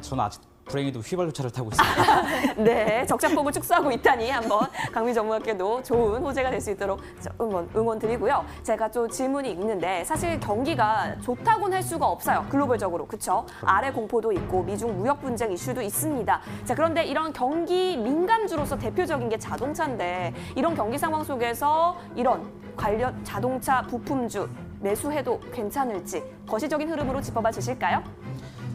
저는 아직 불행히도 휘발유차를 타고 있습니다. 네, 적자폭을 축소하고 있다니 한번 강민 전문가께도 좋은 호재가 될 수 있도록 응원 드리고요. 제가 또 질문이 있는데 사실 경기가 좋다고는 할 수가 없어요. 글로벌적으로, 그렇죠? 아래 공포도 있고 미중 무역 분쟁 이슈도 있습니다. 자, 그런데 이런 경기 민감주로서 대표적인 게 자동차인데 이런 경기 상황 속에서 이런 관련 자동차 부품주 매수해도 괜찮을지 거시적인 흐름으로 짚어봐 주실까요?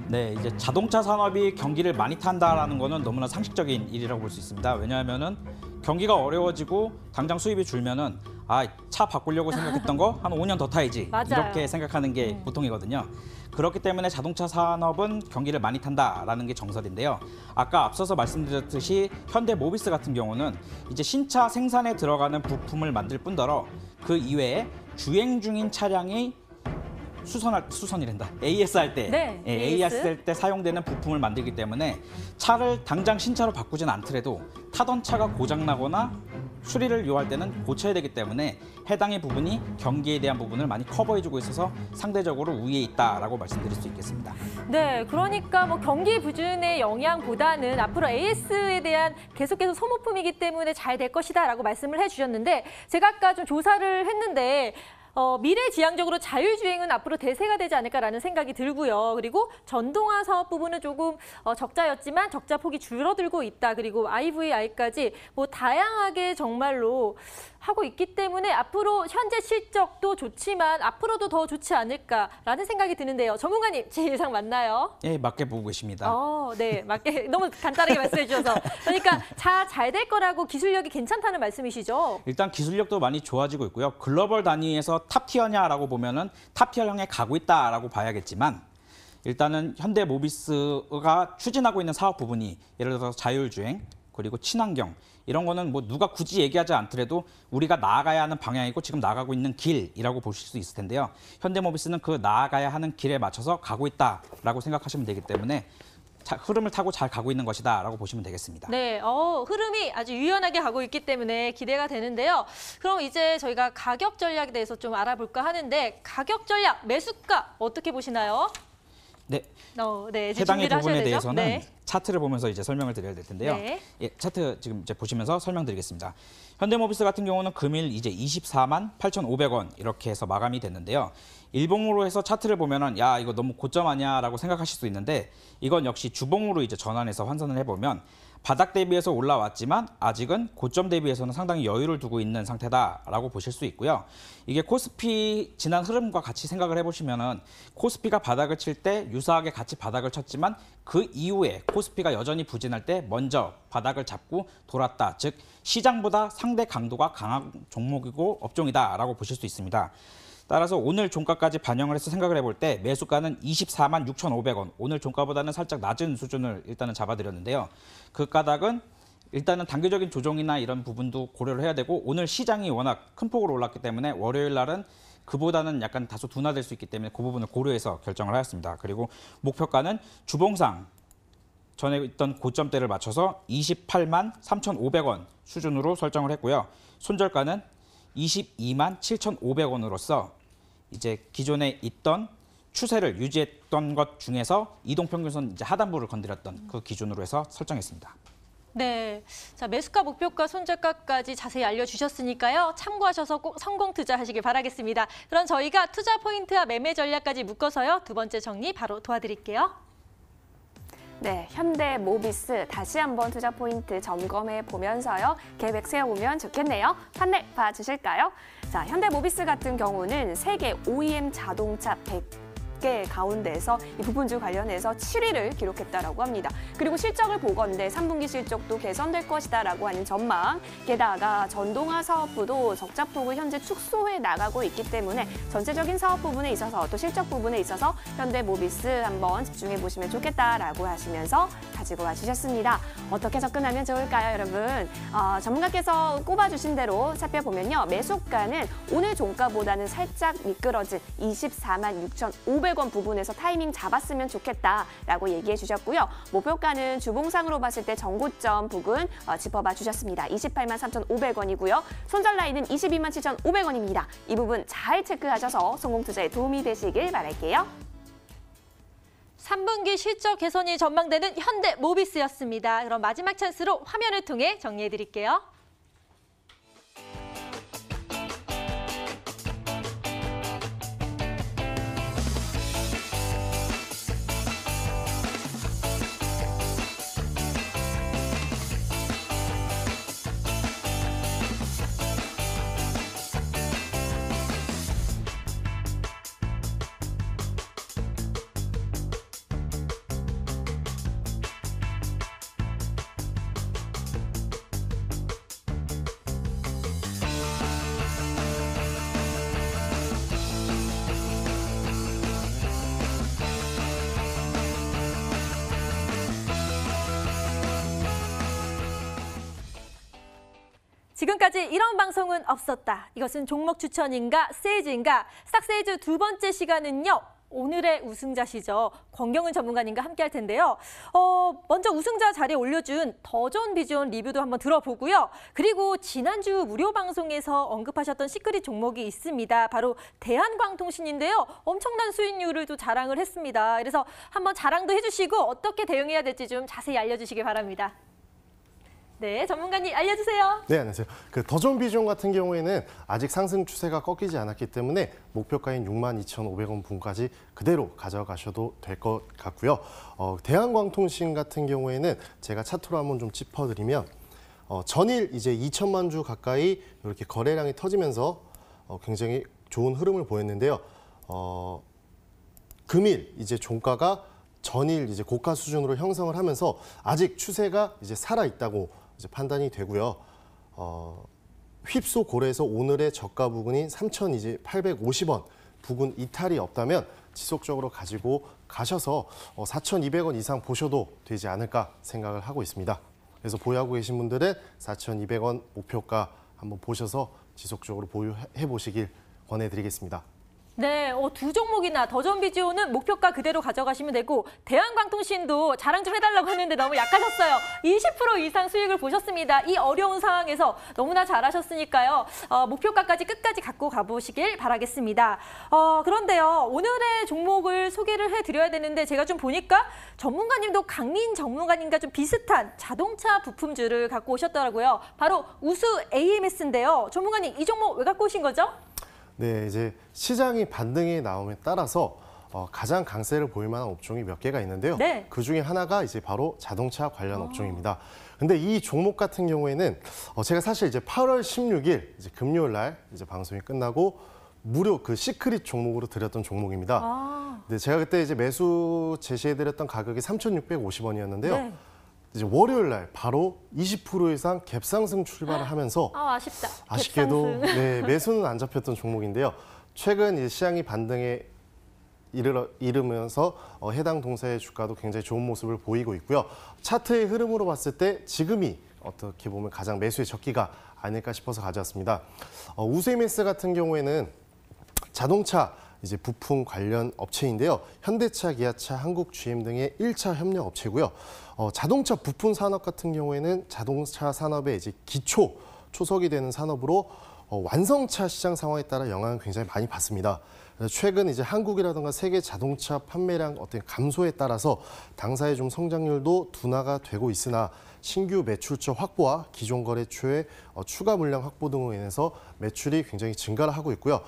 네, 이제 자동차 산업이 경기를 많이 탄다라는 거는 너무나 상식적인 일이라고 볼 수 있습니다. 왜냐하면은 경기가 어려워지고 당장 수입이 줄면은 차 바꾸려고 생각했던 거 한 5년 더 타야지 맞아요. 이렇게 생각하는 게 보통이거든요. 그렇기 때문에 자동차 산업은 경기를 많이 탄다라는 게 정설인데요. 아까 앞서서 말씀드렸듯이 현대 모비스 같은 경우는 이제 신차 생산에 들어가는 부품을 만들 뿐더러 그 이외에 주행 중인 차량이 수선이란다. AS 할 때, 네, AS 할 때 사용되는 부품을 만들기 때문에 차를 당장 신차로 바꾸진 않더라도 타던 차가 고장 나거나 수리를 요할 때는 고쳐야 되기 때문에 해당의 부분이 경기에 대한 부분을 많이 커버해주고 있어서 상대적으로 우위에 있다라고 말씀드릴 수 있겠습니다. 네, 그러니까 뭐 경기 부진의 영향보다는 앞으로 AS에 대한 계속해서 소모품이기 때문에 잘 될 것이다라고 말씀을 해주셨는데 제가 아까 좀 조사를 했는데 미래지향적으로 자율주행은 앞으로 대세가 되지 않을까라는 생각이 들고요. 그리고 전동화 사업 부분은 조금 적자였지만 적자 폭이 줄어들고 있다. 그리고 IVI까지 뭐 다양하게 정말로 하고 있기 때문에 앞으로 현재 실적도 좋지만 앞으로도 더 좋지 않을까라는 생각이 드는데요. 전문가님, 제 예상 맞나요? 예, 맞게 보고 계십니다. 네, 맞게 너무 간단하게 말씀해 주셔서 그러니까 잘 될 거라고 기술력이 괜찮다는 말씀이시죠? 일단 기술력도 많이 좋아지고 있고요. 글로벌 단위에서 탑티어냐라고 보면은 탑티어 향해 가고 있다라고 봐야겠지만 일단은 현대 모비스가 추진하고 있는 사업 부분이 예를 들어서 자율주행 그리고 친환경 이런 거는 뭐 누가 굳이 얘기하지 않더라도 우리가 나아가야 하는 방향이고 지금 나가고 있는 길이라고 보실 수 있을 텐데요. 현대모비스는 그 나아가야 하는 길에 맞춰서 가고 있다라고 생각하시면 되기 때문에 흐름을 타고 잘 가고 있는 것이다라고 보시면 되겠습니다. 네, 흐름이 아주 유연하게 가고 있기 때문에 기대가 되는데요. 그럼 이제 저희가 가격 전략에 대해서 좀 알아볼까 하는데 가격 전략, 매수가 어떻게 보시나요? 네. 네, 이제 해당의 준비를 부분에 하셔야 되죠? 대해서는 네. 차트를 보면서 이제 설명을 드려야 될 텐데요. 네. 예, 차트 지금 이제 보시면서 설명드리겠습니다. 현대모비스 같은 경우는 금일 이제 24만 8,500원 이렇게 해서 마감이 됐는데요. 일봉으로 해서 차트를 보면은 야 이거 너무 고점 아니야라고 생각하실 수 있는데 이건 역시 주봉으로 이제 전환해서 환산을 해보면 바닥 대비해서 올라왔지만 아직은 고점 대비해서는 상당히 여유를 두고 있는 상태다라고 보실 수 있고요. 이게 코스피 지난 흐름과 같이 생각을 해보시면은 코스피가 바닥을 칠 때 유사하게 같이 바닥을 쳤지만 그 이후에 코스피가 여전히 부진할 때 먼저 바닥을 잡고 돌았다. 즉 시장보다 상대 강도가 강한 종목이고 업종이다라고 보실 수 있습니다. 따라서 오늘 종가까지 반영을 해서 생각을 해볼 때 매수가는 24만 6,500원. 오늘 종가보다는 살짝 낮은 수준을 일단은 잡아드렸는데요. 그 가닥은 일단은 단기적인 조정이나 이런 부분도 고려를 해야 되고 오늘 시장이 워낙 큰 폭으로 올랐기 때문에 월요일 날은 그보다는 약간 다소 둔화될 수 있기 때문에 그 부분을 고려해서 결정을 하였습니다. 그리고 목표가는 주봉상 전에 있던 고점대를 맞춰서 28만 3,500원 수준으로 설정을 했고요. 손절가는 22만 7,500원으로서 이제 기존에 있던 추세를 유지했던 것 중에서 이동평균선 이제 하단부를 건드렸던 그 기준으로 해서 설정했습니다. 네, 자 매수가, 목표가, 손절가까지 자세히 알려주셨으니까요. 참고하셔서 꼭 성공 투자하시길 바라겠습니다. 그럼 저희가 투자 포인트와 매매 전략까지 묶어서요. 두 번째 정리 바로 도와드릴게요. 네, 현대모비스 다시 한번 투자 포인트 점검해 보면서요. 계획 세워보면 좋겠네요. 판넬 봐주실까요? 자, 현대모비스 같은 경우는 세계 OEM 자동차 100개 가운데서 이 부분주 관련해서 7위를 기록했다라고 합니다. 그리고 실적을 보건대 3분기 실적도 개선될 것이다라고 하는 전망. 게다가 전동화 사업부도 적자폭을 현재 축소해 나가고 있기 때문에 전체적인 사업 부분에 있어서 또 실적 부분에 있어서 현대모비스 한번 집중해 보시면 좋겠다라고 하시면서 가지고 와주셨습니다. 어떻게 접근하면 좋을까요, 여러분? 전문가께서 꼽아주신 대로 살펴보면요. 매수가는 오늘 종가보다는 살짝 미끄러진 24만 6,500원 부분에서 타이밍 잡았으면 좋겠다라고 얘기해 주셨고요. 목표가는 주봉상으로 봤을 때 전고점 부근 짚어봐 주셨습니다. 28만 3,500원이고요. 손절 라인은 22만 7,500원입니다. 이 부분 잘 체크하셔서 성공 투자에 도움이 되시길 바랄게요. 3분기 실적 개선이 전망되는 현대모비스였습니다. 그럼 마지막 찬스로 화면을 통해 정리해 드릴게요. 지금까지 이런 방송은 없었다. 이것은 종목 추천인가 세이즈인가 싹세이즈 두 번째 시간은요. 오늘의 우승자시죠. 권경은 전문가님과 함께 할 텐데요. 먼저 우승자 자리에 올려준 더 좋은 비전 리뷰도 한번 들어보고요. 그리고 지난주 무료 방송에서 언급하셨던 시크릿 종목이 있습니다. 바로 대한광통신인데요. 엄청난 수익률을 또 자랑을 했습니다. 그래서 한번 자랑도 해주시고 어떻게 대응해야 될지 좀 자세히 알려주시기 바랍니다. 네, 전문가님 알려주세요. 네, 안녕하세요. 그 더 좋은 비전 같은 경우에는 아직 상승 추세가 꺾이지 않았기 때문에 목표가인 62,500원 분까지 그대로 가져가셔도 될 것 같고요. 대한광통신 같은 경우에는 제가 차트로 한번 좀 짚어드리면 전일 이제 2천만 주 가까이 이렇게 거래량이 터지면서 굉장히 좋은 흐름을 보였는데요. 금일 이제 종가가 전일 이제 고가 수준으로 형성을 하면서 아직 추세가 이제 살아 있다고 이제 판단이 되고요. 휩소 고래에서 오늘의 저가 부근인 3,850원 부근 이탈이 없다면 지속적으로 가지고 가셔서 4,200원 이상 보셔도 되지 않을까 생각을 하고 있습니다. 그래서 보유하고 계신 분들은 4,200원 목표가 한번 보셔서 지속적으로 보유해 보시길 권해드리겠습니다. 네, 두 종목이나 더 좋은 비지오는 목표가 그대로 가져가시면 되고 대한광통신도 자랑 좀 해달라고 했는데 너무 약하셨어요. 20% 이상 수익을 보셨습니다. 이 어려운 상황에서 너무나 잘하셨으니까요. 목표가까지 끝까지 갖고 가보시길 바라겠습니다. 그런데요, 오늘의 종목을 소개를 해드려야 되는데 제가 좀 보니까 전문가님도 강민 전문가님과 좀 비슷한 자동차 부품주를 갖고 오셨더라고요. 바로 우수 AMS인데요. 전문가님, 이 종목 왜 갖고 오신 거죠? 네, 이제 시장이 반등이 나옴에 따라서 가장 강세를 보일 만한 업종이 몇 개가 있는데요. 네. 그 중에 하나가 이제 바로 자동차 관련 업종입니다. 근데 이 종목 같은 경우에는 제가 사실 이제 8월 16일 이제 금요일 날 이제 방송이 끝나고 무료 그 시크릿 종목으로 드렸던 종목입니다. 네, 제가 그때 이제 매수 제시해드렸던 가격이 3,650원이었는데요. 네. 이제 월요일 날 바로 20% 이상 갭상승 출발을 하면서 아쉽다. 아쉽게도 갭상승. 네, 매수는 안 잡혔던 종목인데요. 최근 이제 시장이 반등에 이르면서 해당 동사의 주가도 굉장히 좋은 모습을 보이고 있고요. 차트의 흐름으로 봤을 때 지금이 어떻게 보면 가장 매수의 적기가 아닐까 싶어서 가져왔습니다. 우세메스 같은 경우에는 자동차 이제 부품 관련 업체인데요. 현대차, 기아차, 한국 GM 등의 1차 협력 업체고요. 자동차 부품 산업 같은 경우에는 자동차 산업의 이제 초석이 되는 산업으로 완성차 시장 상황에 따라 영향을 굉장히 많이 받습니다. 최근 이제 한국이라든가 세계 자동차 판매량 어떤 감소에 따라서 당사의 좀 성장률도 둔화가 되고 있으나 신규 매출처 확보와 기존 거래처의 추가 물량 확보 등으로 인해서 매출이 굉장히 증가를 하고 있고요.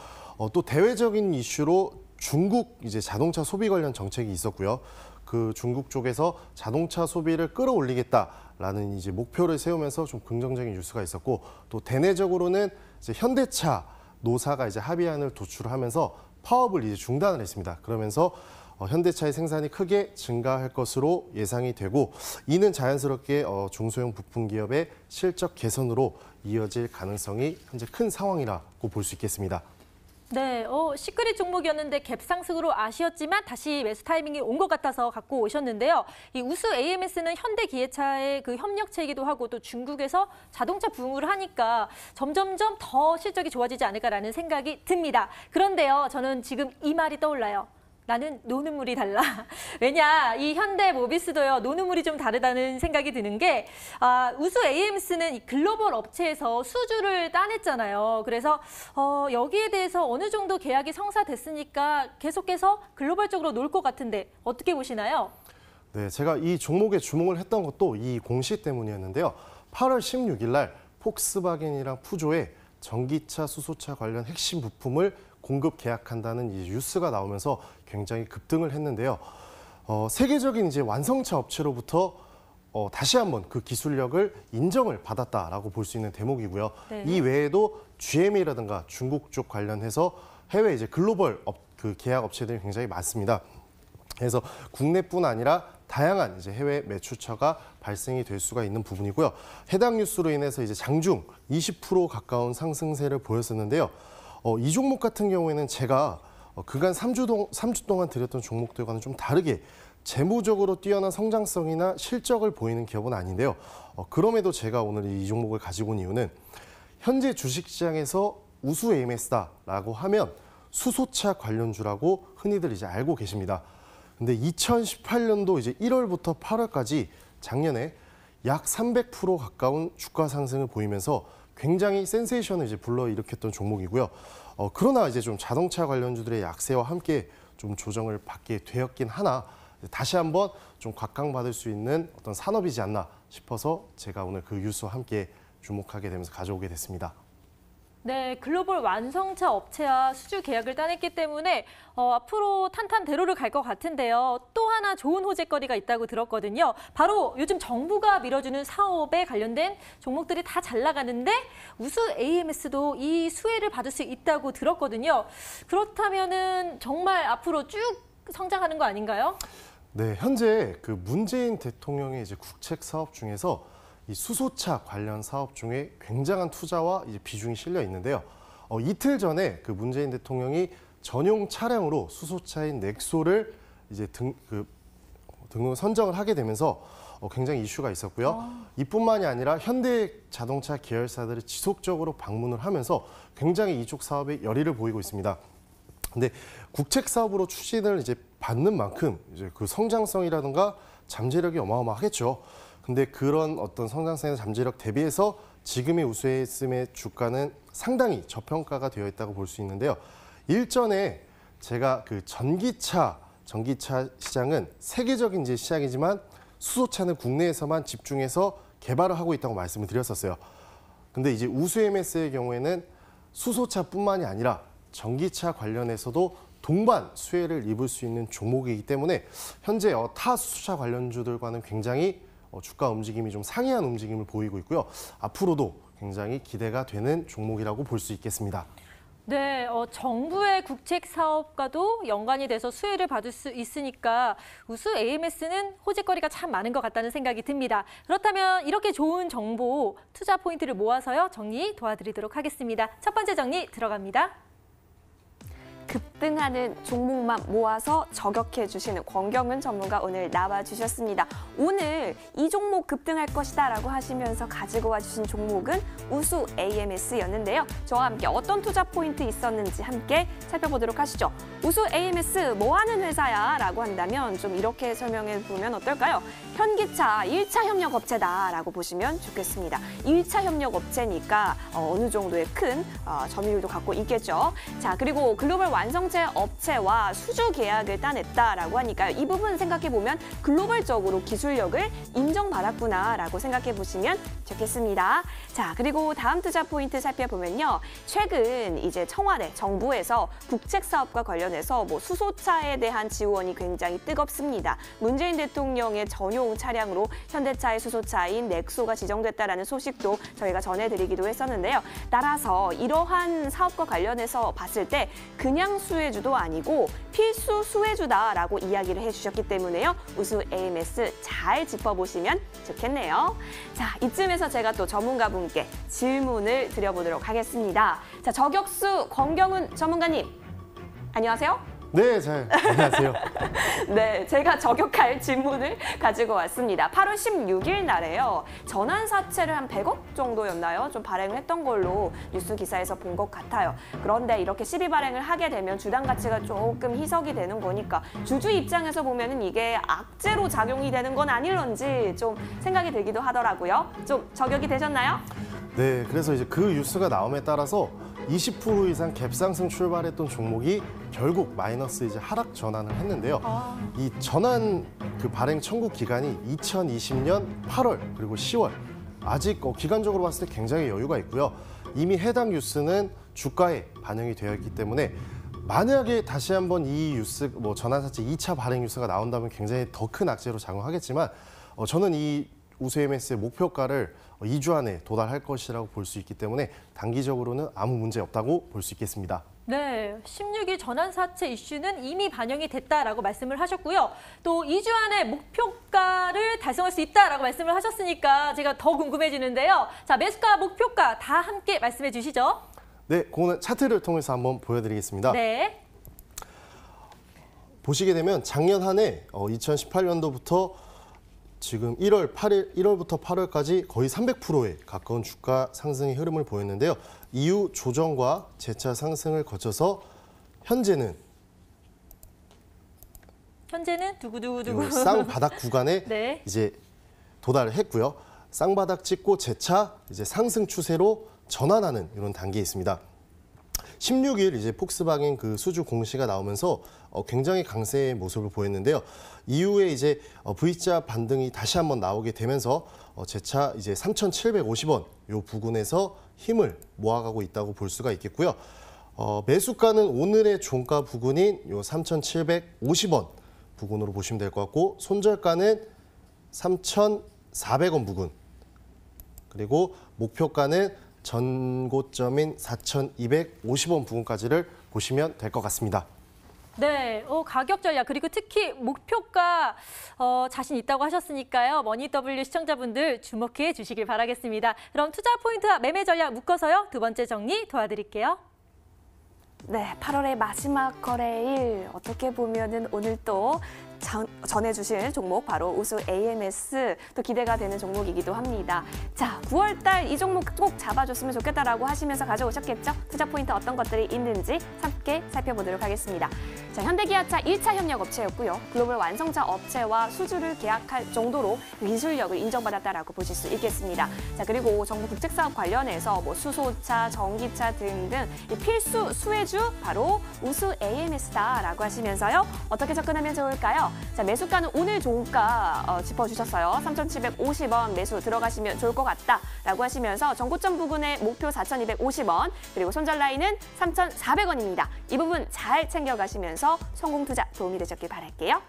또 대외적인 이슈로 중국 이제 자동차 소비 관련 정책이 있었고요. 그 중국 쪽에서 자동차 소비를 끌어올리겠다라는 이제 목표를 세우면서 좀 긍정적인 뉴스가 있었고, 또 대내적으로는 이제 현대차 노사가 이제 합의안을 도출하면서 파업을 이제 중단을 했습니다. 그러면서 현대차의 생산이 크게 증가할 것으로 예상이 되고, 이는 자연스럽게 중소형 부품 기업의 실적 개선으로 이어질 가능성이 현재 큰 상황이라고 볼 수 있겠습니다. 네, 시크릿 종목이었는데 갭상승으로 아쉬웠지만 다시 매수 타이밍이 온 것 같아서 갖고 오셨는데요. 이 우수 AMS는 현대기아차의 그 협력체이기도 하고 또 중국에서 자동차 부흥을 하니까 점점점 더 실적이 좋아지지 않을까라는 생각이 듭니다. 그런데요, 저는 지금 이 말이 떠올라요. 나는 노는 물이 달라. 왜냐, 이 현대 모비스도요, 노는 물이 좀 다르다는 생각이 드는 게, 우수 AMS는 이 글로벌 업체에서 수주를 따냈잖아요. 그래서 여기에 대해서 어느 정도 계약이 성사됐으니까 계속해서 글로벌적으로 놀 것 같은데 어떻게 보시나요? 네, 제가 이 종목에 주목을 했던 것도 이 공시 때문이었는데요. 8월 16일 날 폭스바겐이랑 푸조의 전기차, 수소차 관련 핵심 부품을 공급 계약한다는 이 뉴스가 나오면서 굉장히 급등을 했는데요. 세계적인 이제 완성차 업체로부터 다시 한번 그 기술력을 인정을 받았다라고 볼 수 있는 대목이고요. 네. 이 외에도 GM이라든가 중국 쪽 관련해서 해외 이제 글로벌 그 계약 업체들이 굉장히 많습니다. 그래서 국내뿐 아니라 다양한 이제 해외 매출처가 발생이 될 수가 있는 부분이고요. 해당 뉴스로 인해서 이제 장중 20% 가까운 상승세를 보였었는데요. 이 종목 같은 경우에는 제가 그간 3주 동안 드렸던 종목들과는 좀 다르게 재무적으로 뛰어난 성장성이나 실적을 보이는 기업은 아닌데요. 그럼에도 제가 오늘 이 종목을 가지고 온 이유는 현재 주식시장에서 우수 AMS다라고 하면 수소차 관련주라고 흔히들 이제 알고 계십니다. 근데 2018년도 이제 1월부터 8월까지 작년에 약 300% 가까운 주가 상승을 보이면서 굉장히 센세이션을 이제 불러일으켰던 종목이고요. 그러나 이제 좀 자동차 관련주들의 약세와 함께 좀 조정을 받게 되었긴 하나 다시 한번 좀 각광받을 수 있는 어떤 산업이지 않나 싶어서 제가 오늘 그 뉴스와 함께 주목하게 되면서 가져오게 됐습니다. 네, 글로벌 완성차 업체와 수주 계약을 따냈기 때문에 앞으로 탄탄대로를 갈 것 같은데요. 또 하나 좋은 호재거리가 있다고 들었거든요. 바로 요즘 정부가 밀어주는 사업에 관련된 종목들이 다 잘 나가는데 우수 AMS도 이 수혜를 받을 수 있다고 들었거든요. 그렇다면은 정말 앞으로 쭉 성장하는 거 아닌가요? 네, 현재 그 문재인 대통령의 이제 국책 사업 중에서 이 수소차 관련 사업 중에 굉장한 투자와 이제 비중이 실려 있는데요. 이틀 전에 그 문재인 대통령이 전용 차량으로 수소차인 넥소를 이제 등록 선정을 하게 되면서 굉장히 이슈가 있었고요. 이뿐만이 아니라 현대 자동차 계열사들이 지속적으로 방문을 하면서 굉장히 이쪽 사업에 열의를 보이고 있습니다. 근데 국책 사업으로 추진을 이제 받는 만큼 이제 그 성장성이라든가 잠재력이 어마어마하겠죠. 근데 그런 어떤 성장성이나 잠재력 대비해서 지금의 우수에스의 주가는 상당히 저평가가 되어 있다고 볼 수 있는데요. 일전에 제가 그 전기차 시장은 세계적인 이제 시장이지만 수소차는 국내에서만 집중해서 개발을 하고 있다고 말씀을 드렸었어요. 근데 이제 우수 MS의 경우에는 수소차뿐만이 아니라 전기차 관련해서도 동반 수혜를 입을 수 있는 종목이기 때문에 현재 타 수소차 관련주들과는 굉장히 주가 움직임이 좀 상이한 움직임을 보이고 있고요. 앞으로도 굉장히 기대가 되는 종목이라고 볼 수 있겠습니다. 네, 정부의 국책 사업과도 연관이 돼서 수혜를 받을 수 있으니까 우수 AMS는 호재거리가 참 많은 것 같다는 생각이 듭니다. 그렇다면 이렇게 좋은 정보, 투자 포인트를 모아서요 정리 도와드리도록 하겠습니다. 첫 번째 정리 들어갑니다. 급등하는 종목만 모아서 저격해 주시는 권경은 전문가 오늘 나와주셨습니다. 오늘 이 종목 급등할 것이다 라고 하시면서 가지고 와주신 종목은 우수 AMS였는데요. 저와 함께 어떤 투자 포인트 있었는지 함께 살펴보도록 하시죠. 우수 AMS 뭐 하는 회사야? 라고 한다면 좀 이렇게 설명해 보면 어떨까요? 현기차 1차 협력 업체다 라고 보시면 좋겠습니다. 1차 협력 업체니까 어느 정도의 큰 점유율도 갖고 있겠죠. 자, 그리고 글로벌 완성체 업체와 수주 계약을 따냈다라고 하니까요. 이 부분 생각해보면 글로벌적으로 기술력을 인정받았구나라고 생각해보시면 좋겠습니다. 자, 그리고 다음 투자 포인트 살펴보면요. 최근 이제 청와대, 정부에서 국책 사업과 관련해서 수소차에 대한 지원이 굉장히 뜨겁습니다. 문재인 대통령의 전용 차량으로 현대차의 수소차인 넥소가 지정됐다라는 소식도 저희가 전해드리기도 했었는데요. 따라서 이러한 사업과 관련해서 봤을 때 그냥 수혜주도 아니고 필수 수혜주다라고 이야기를 해주셨기 때문에요. 우수 AMS 잘 짚어보시면 좋겠네요. 자, 이쯤에서 제가 또 전문가분께 질문을 드려보도록 하겠습니다. 자, 저격수 권경은 전문가님, 안녕하세요. 네, 안녕하세요. 네, 제가 저격할 질문을 가지고 왔습니다. 8월 16일 날에요. 전환사채를 한 100억 정도였나요? 좀 발행을 했던 걸로 뉴스 기사에서 본 것 같아요. 그런데 이렇게 시비 발행을 하게 되면 주당 가치가 조금 희석이 되는 거니까 주주 입장에서 보면은 이게 악재로 작용이 되는 건 아닐런지 좀 생각이 들기도 하더라고요. 좀 저격이 되셨나요? 네, 그래서 이제 그 뉴스가 나옴에 따라서 20% 이상 갭상승 출발했던 종목이 결국 마이너스 이제 하락 전환을 했는데요. 이 전환 그 발행 청구 기간이 2020년 8월 그리고 10월. 아직 기간적으로 봤을 때 굉장히 여유가 있고요. 이미 해당 뉴스는 주가에 반영이 되어 있기 때문에 만약에 다시 한번 이 뉴스 전환사채 2차 발행 뉴스가 나온다면 굉장히 더 큰 악재로 작용하겠지만 저는 이 우수 MS의 목표가를 2주 안에 도달할 것이라고 볼 수 있기 때문에 단기적으로는 아무 문제 없다고 볼 수 있겠습니다. 네, 16일 전환사채 이슈는 이미 반영이 됐다라고 말씀을 하셨고요. 또 2주 안에 목표가를 달성할 수 있다라고 말씀을 하셨으니까 제가 더 궁금해지는데요. 자, 매수가, 목표가 다 함께 말씀해 주시죠. 네, 그거는 차트를 통해서 한번 보여드리겠습니다. 네. 보시게 되면 작년 한 해 2018년도부터 지금 1월부터 8월까지 거의 300%에 가까운 주가 상승의 흐름을 보였는데요. 이후 조정과 재차 상승을 거쳐서 현재는 두구두구두구. 쌍바닥 구간에 네. 이제 도달을 했고요. 쌍바닥 찍고 재차 이제 상승 추세로 전환하는 이런 단계에 있습니다. 16일 이제 폭스바겐 그 수주 공시가 나오면서 굉장히 강세의 모습을 보였는데요. 이후에 이제 V자 반등이 다시 한번 나오게 되면서 재차 이제 3,750원 요 부근에서 힘을 모아가고 있다고 볼 수가 있겠고요. 매수가는 오늘의 종가 부근인 요 3,750원 부근으로 보시면 될 것 같고 손절가는 3,400원 부근 그리고 목표가는 전고점인 4,250원 부근까지를 보시면 될 것 같습니다. 네, 가격 전략 그리고 특히 목표가 자신 있다고 하셨으니까요. 머니W 시청자분들 주목해 주시길 바라겠습니다. 그럼 투자 포인트와 매매 전략 묶어서요. 두 번째 정리 도와드릴게요. 네, 8월의 마지막 거래일 어떻게 보면은 오늘 또 전해주실 종목 바로 우수 AMS 또 기대가 되는 종목이기도 합니다. 자, 9월달 이 종목 꼭 잡아줬으면 좋겠다라고 하시면서 가져오셨겠죠? 투자 포인트 어떤 것들이 있는지 함께 살펴보도록 하겠습니다. 자, 현대기아차 1차 협력 업체였고요. 글로벌 완성차 업체와 수주를 계약할 정도로 기술력을 인정받았다라고 보실 수 있겠습니다. 자, 그리고 정부 국책사업 관련해서 뭐 수소차, 전기차 등등 이 필수 수혜주 바로 우수 AMS다라고 하시면서요. 어떻게 접근하면 좋을까요? 자, 매수가는 오늘 종가 짚어주셨어요. 3,750원 매수 들어가시면 좋을 것 같다라고 하시면서 전고점 부근의 목표 4,250원 그리고 손절 라인은 3,400원입니다. 이 부분 잘 챙겨가시면서 성공 투자 도움이 되셨길 바랄게요.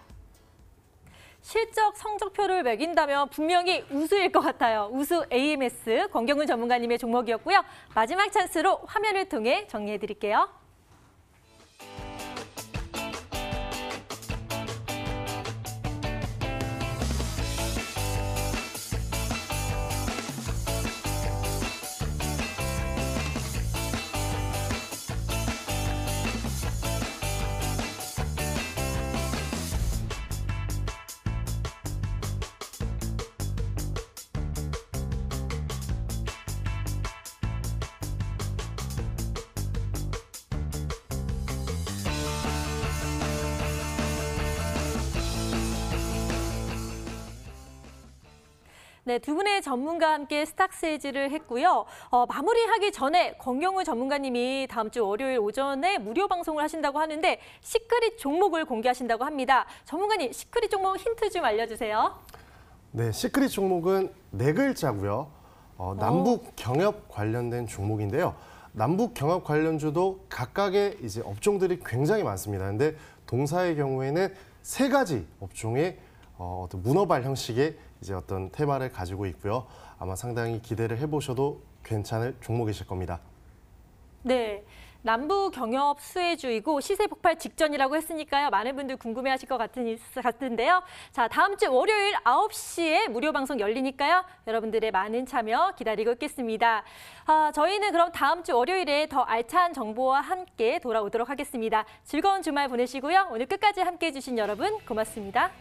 실적 성적표를 매긴다면 분명히 우수일 것 같아요. 우수 AMS 권경훈 전문가님의 종목이었고요. 마지막 찬스로 화면을 통해 정리해드릴게요. 네, 두 분의 전문가와 함께 스탁스에지를 했고요. 마무리하기 전에 권경훈 전문가님이 다음 주 월요일 오전에 무료 방송을 하신다고 하는데 시크릿 종목을 공개하신다고 합니다. 전문가님, 시크릿 종목 힌트 좀 알려주세요. 네, 시크릿 종목은 네 글자고요. 남북 경협 관련된 종목인데요. 남북 경협 관련주도 각각의 이제 업종들이 굉장히 많습니다. 근데 동사의 경우에는 세 가지 업종의 어떤 문어발 형식의 이제 어떤 테마를 가지고 있고요. 아마 상당히 기대를 해보셔도 괜찮을 종목이실 겁니다. 네, 남북 경협 수혜주이고 시세 폭발 직전이라고 했으니까요. 많은 분들 궁금해하실 것 같은데요. 자, 다음 주 월요일 9시에 무료 방송 열리니까요. 여러분들의 많은 참여 기다리고 있겠습니다. 저희는 그럼 다음 주 월요일에 더 알찬 정보와 함께 돌아오도록 하겠습니다. 즐거운 주말 보내시고요. 오늘 끝까지 함께해 주신 여러분 고맙습니다.